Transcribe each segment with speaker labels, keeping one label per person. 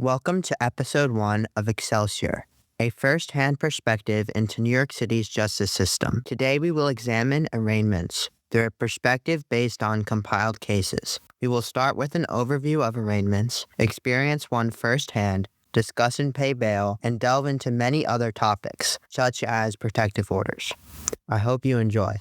Speaker 1: Welcome to episode 1 of Excelsior, a first-hand perspective into New York City's justice system. Today we will examine arraignments through a perspective based on compiled cases. We will start with an overview of arraignments, experience one firsthand, discuss and pay bail, and delve into many other topics, such as protective orders. I hope you enjoy.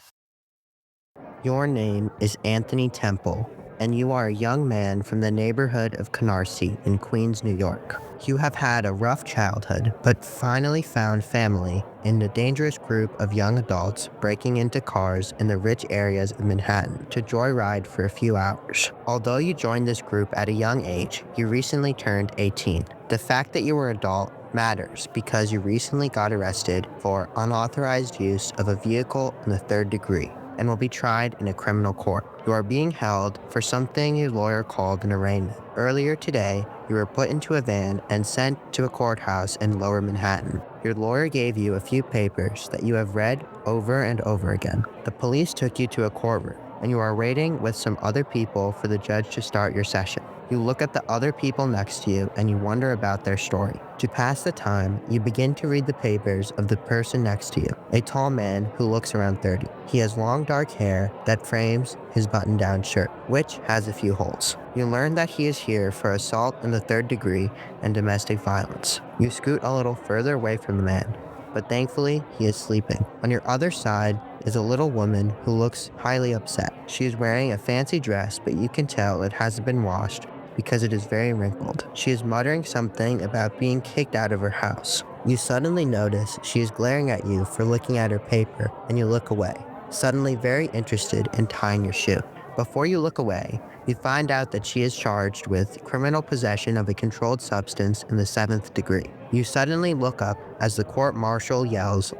Speaker 1: Your name is Anthony Temple, and you are a young man from the neighborhood of Canarsie in Queens, New York. You have had a rough childhood, but finally found family in a dangerous group of young adults breaking into cars in the rich areas of Manhattan to joyride for a few hours. Although you joined this group at a young age, you recently turned 18. The fact that you were an adult matters because you recently got arrested for unauthorized use of a vehicle in the third degree and will be tried in a criminal court. You are being held for something your lawyer called an arraignment. Earlier today, you were put into a van and sent to a courthouse in Lower Manhattan. Your lawyer gave you a few papers that you have read over and over again. The police took you to a courtroom, and you are waiting with some other people for the judge to start your session. You look at the other people next to you and you wonder about their story. To pass the time, you begin to read the papers of the person next to you, a tall man who looks around 30. He has long dark hair that frames his button-down shirt, which has a few holes. You learn that he is here for assault in the third degree and domestic violence. You scoot a little further away from the man, but thankfully he is sleeping. On your other side is a little woman who looks highly upset. She is wearing a fancy dress, but you can tell it hasn't been washed because it is very wrinkled. She is muttering something about being kicked out of her house. You suddenly notice she is glaring at you for looking at her paper, and you look away, suddenly very interested in tying your shoe. Before you look away, you find out that she is charged with criminal possession of a controlled substance in the 7th degree. You suddenly look up as the court-martial yells,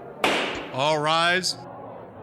Speaker 2: "All rise."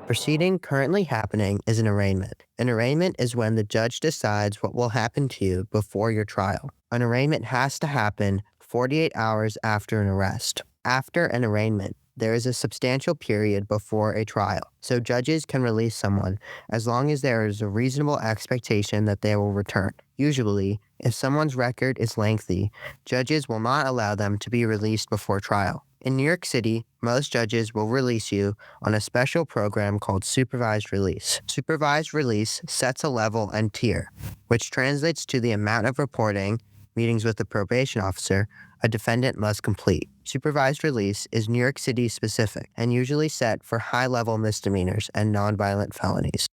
Speaker 1: Proceeding currently happening is an arraignment. An arraignment is when the judge decides what will happen to you before your trial. An arraignment has to happen 48 hours after an arrest. After an arraignment, there is a substantial period before a trial, so judges can release someone as long as there is a reasonable expectation that they will return. Usually, if someone's record is lengthy, judges will not allow them to be released before trial. In New York City, most judges will release you on a special program called Supervised Release. Supervised Release sets a level and tier, which translates to the amount of reporting, meetings with the probation officer, a defendant must complete. Supervised Release is New York City specific and usually set for high-level misdemeanors and nonviolent felonies.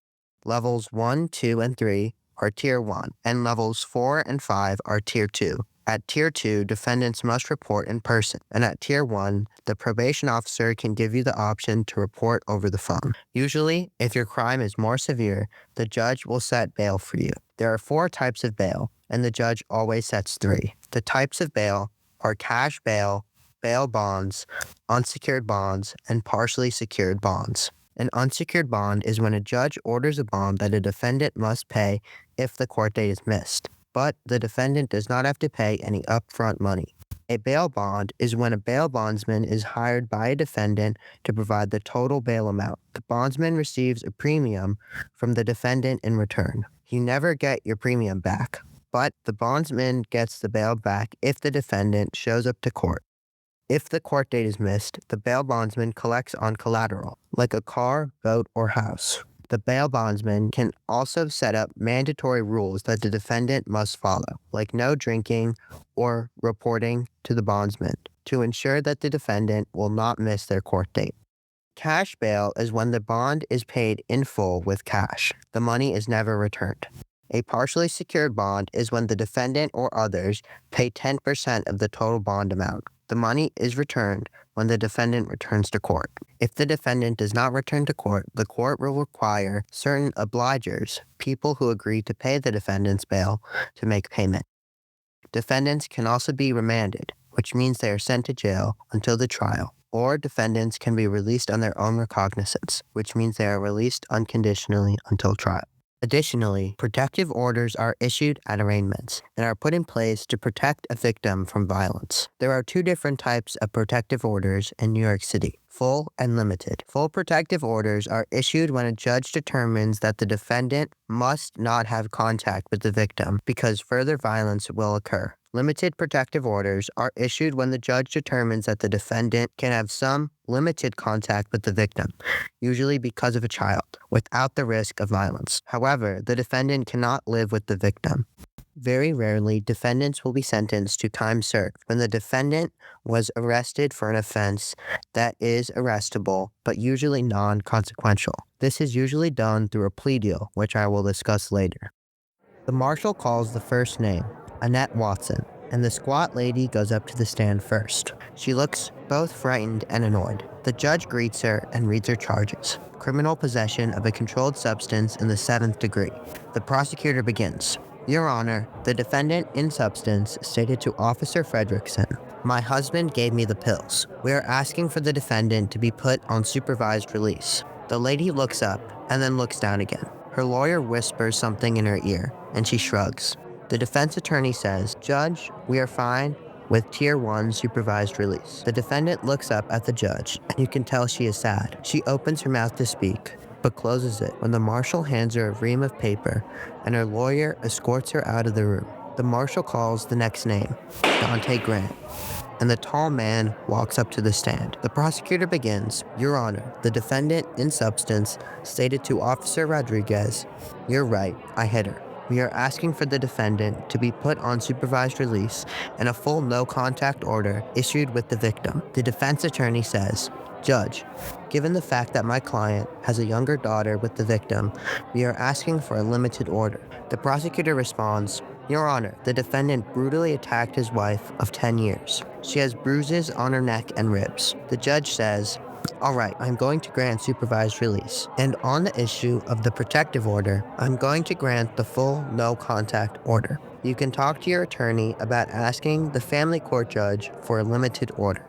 Speaker 1: Levels 1, 2, and 3 are Tier 1, and levels 4 and 5 are Tier 2. At Tier 2, defendants must report in person, and at Tier 1, the probation officer can give you the option to report over the phone. Usually, if your crime is more severe, the judge will set bail for you. There are 4 types of bail, and the judge always sets 3. The types of bail are cash bail, bail bonds, unsecured bonds, and partially secured bonds. An unsecured bond is when a judge orders a bond that a defendant must pay if the court date is missed, but the defendant does not have to pay any upfront money. A bail bond is when a bail bondsman is hired by a defendant to provide the total bail amount. The bondsman receives a premium from the defendant in return. You never get your premium back, but the bondsman gets the bail back if the defendant shows up to court. If the court date is missed, the bail bondsman collects on collateral, like a car, boat, or house. The bail bondsman can also set up mandatory rules that the defendant must follow, like no drinking or reporting to the bondsman, to ensure that the defendant will not miss their court date. Cash bail is when the bond is paid in full with cash. The money is never returned. A partially secured bond is when the defendant or others pay 10% of the total bond amount. The money is returned when the defendant returns to court. If the defendant does not return to court, the court will require certain obligers, people who agree to pay the defendant's bail, to make payment. Defendants can also be remanded, which means they are sent to jail until the trial, or defendants can be released on their own recognizance, which means they are released unconditionally until trial. Additionally, protective orders are issued at arraignments and are put in place to protect a victim from violence. There are 2 different types of protective orders in New York City: full and limited. Full protective orders are issued when a judge determines that the defendant must not have contact with the victim because further violence will occur. Limited protective orders are issued when the judge determines that the defendant can have some limited contact with the victim, usually because of a child, without the risk of violence. However, the defendant cannot live with the victim. Very rarely, defendants will be sentenced to time served when the defendant was arrested for an offense that is arrestable, but usually non-consequential. This is usually done through a plea deal, which I will discuss later. The marshal calls the first name, Annette Watson, and the squat lady goes up to the stand first. She looks both frightened and annoyed. The judge greets her and reads her charges. Criminal possession of a controlled substance in the 7th degree. The prosecutor begins. Your Honor, the defendant in substance stated to Officer Fredrickson, "My husband gave me the pills. We are asking for the defendant to be put on supervised release." The lady looks up and then looks down again. Her lawyer whispers something in her ear, and she shrugs. The defense attorney says, "Judge, we are fine with Tier 1 supervised release." The defendant looks up at the judge, and you can tell she is sad. She opens her mouth to speak, but closes it when the marshal hands her a ream of paper, and her lawyer escorts her out of the room. The marshal calls the next name, Dante Grant, and the tall man walks up to the stand. The prosecutor begins. Your Honor, the defendant in substance stated to Officer Rodriguez, "You're right, I hit her. We are asking for the defendant to be put on supervised release and a full no-contact order issued with the victim." The defense attorney says, "Judge, given the fact that my client has a younger daughter with the victim, we are asking for a limited order." The prosecutor responds, Your Honor, the defendant brutally attacked his wife of 10 years. She has bruises on her neck and ribs. The judge says, all right, I'm going to grant supervised release. And on the issue of the protective order, I'm going to grant the full no-contact order. You can talk to your attorney about asking the family court judge for a limited order.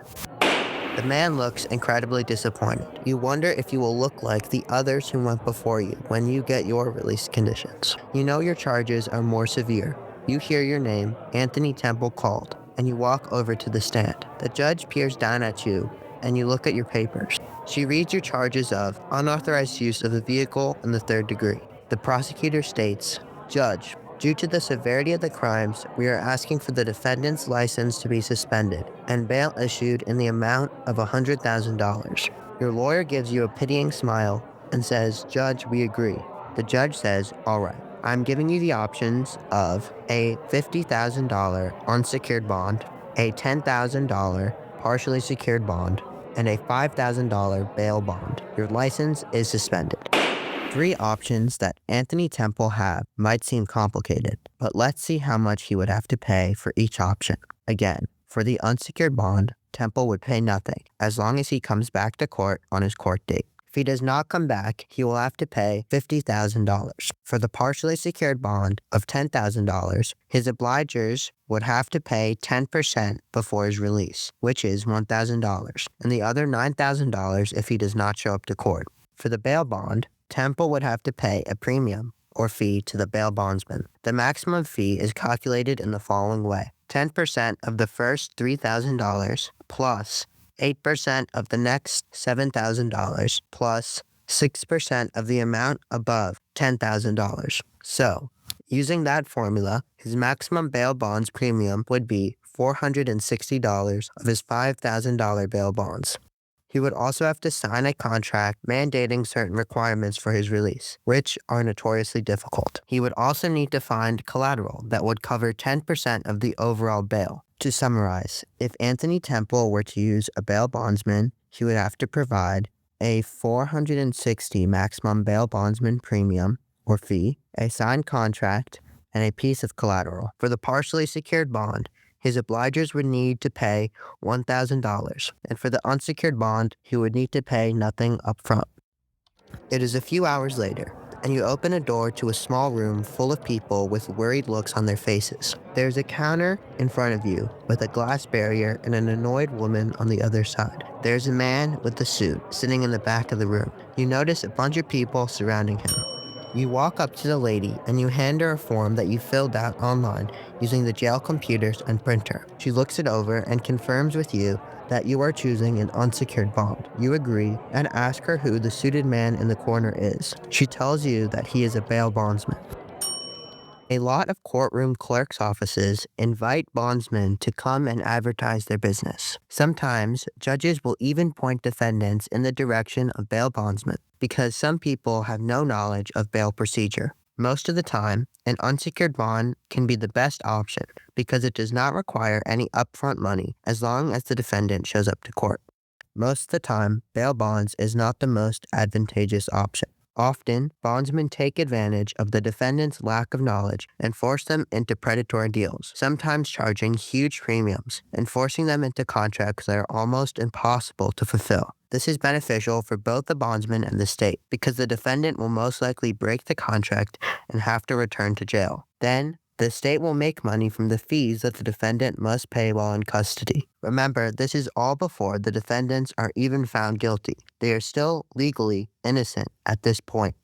Speaker 1: The man looks incredibly disappointed. You wonder if you will look like the others who went before you when you get your release conditions. You know your charges are more severe. You hear your name, Anthony Temple, called, and you walk over to the stand. The judge peers down at you, and you look at your papers. She reads your charges of unauthorized use of a vehicle in the 3rd degree. The prosecutor states, Judge, due to the severity of the crimes, we are asking for the defendant's license to be suspended and bail issued in the amount of $100,000. Your lawyer gives you a pitying smile and says, Judge, we agree. The judge says, all right, I'm giving you the options of a $50,000 unsecured bond, a $10,000 partially secured bond, and a $5,000 bail bond. Your license is suspended. 3 options that Anthony Temple had might seem complicated, but let's see how much he would have to pay for each option. Again, for the unsecured bond, Temple would pay nothing as long as he comes back to court on his court date. If he does not come back, he will have to pay $50,000. For the partially secured bond of $10,000, his obligers would have to pay 10% before his release, which is $1,000, and the other $9,000 if he does not show up to court. For the bail bond, Temple would have to pay a premium or fee to the bail bondsman. The maximum fee is calculated in the following way. 10% of the first $3,000 plus 8% of the next $7,000 plus 6% of the amount above $10,000. So, using that formula, his maximum bail bonds premium would be $460 of his $5,000 bail bonds. He would also have to sign a contract mandating certain requirements for his release, which are notoriously difficult. He would also need to find collateral that would cover 10% of the overall bail. To summarize, if Anthony Temple were to use a bail bondsman, he would have to provide a $460 maximum bail bondsman premium or fee, a signed contract, and a piece of collateral. For the partially secured bond, his obligers would need to pay $1,000, and for the unsecured bond, he would need to pay nothing up front. It is a few hours later, and you open a door to a small room full of people with worried looks on their faces. There's a counter in front of you with a glass barrier and an annoyed woman on the other side. There's a man with a suit sitting in the back of the room. You notice a bunch of people surrounding him. You walk up to the lady and you hand her a form that you filled out online using the jail computers and printer. She looks it over and confirms with you that you are choosing an unsecured bond. You agree and ask her who the suited man in the corner is. She tells you that he is a bail bondsman. A lot of courtroom clerks' offices invite bondsmen to come and advertise their business. Sometimes, judges will even point defendants in the direction of bail bondsmen because some people have no knowledge of bail procedure. Most of the time, an unsecured bond can be the best option because it does not require any upfront money as long as the defendant shows up to court. Most of the time, bail bonds is not the most advantageous option. Often, bondsmen take advantage of the defendant's lack of knowledge and force them into predatory deals, sometimes charging huge premiums and forcing them into contracts that are almost impossible to fulfill. This is beneficial for both the bondsman and the state because the defendant will most likely break the contract and have to return to jail. Then, the state will make money from the fees that the defendant must pay while in custody. Remember, this is all before the defendants are even found guilty. They are still legally innocent at this point.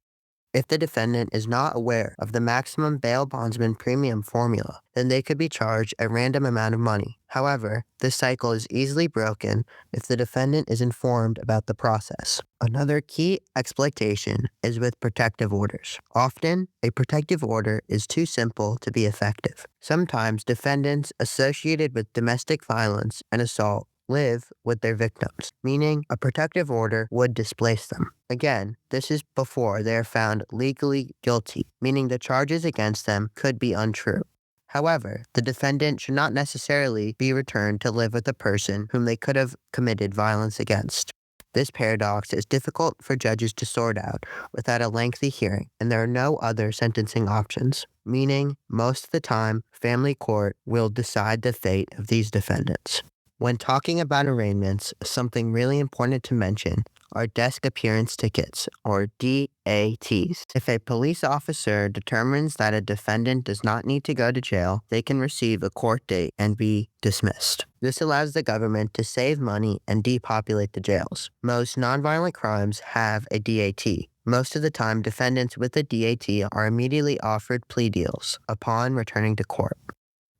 Speaker 1: If the defendant is not aware of the maximum bail bondsman premium formula, then they could be charged a random amount of money. However, this cycle is easily broken if the defendant is informed about the process. Another key exploitation is with protective orders. Often, a protective order is too simple to be effective. Sometimes defendants associated with domestic violence and assault live with their victims, meaning a protective order would displace them. Again, this is before they are found legally guilty, meaning the charges against them could be untrue. However, the defendant should not necessarily be returned to live with a person whom they could have committed violence against. This paradox is difficult for judges to sort out without a lengthy hearing, and there are no other sentencing options, meaning most of the time, family court will decide the fate of these defendants. When talking about arraignments, something really important to mention are desk appearance tickets, or DATs. If a police officer determines that a defendant does not need to go to jail, they can receive a court date and be dismissed. This allows the government to save money and depopulate the jails. Most nonviolent crimes have a DAT. Most of the time, defendants with a DAT are immediately offered plea deals upon returning to court.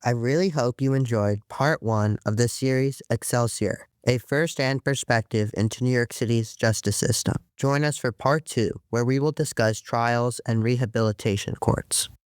Speaker 1: I really hope you enjoyed part 1 of the series Excelsior, a first-hand perspective into New York City's justice system. Join us for part 2, where we will discuss trials and rehabilitation courts.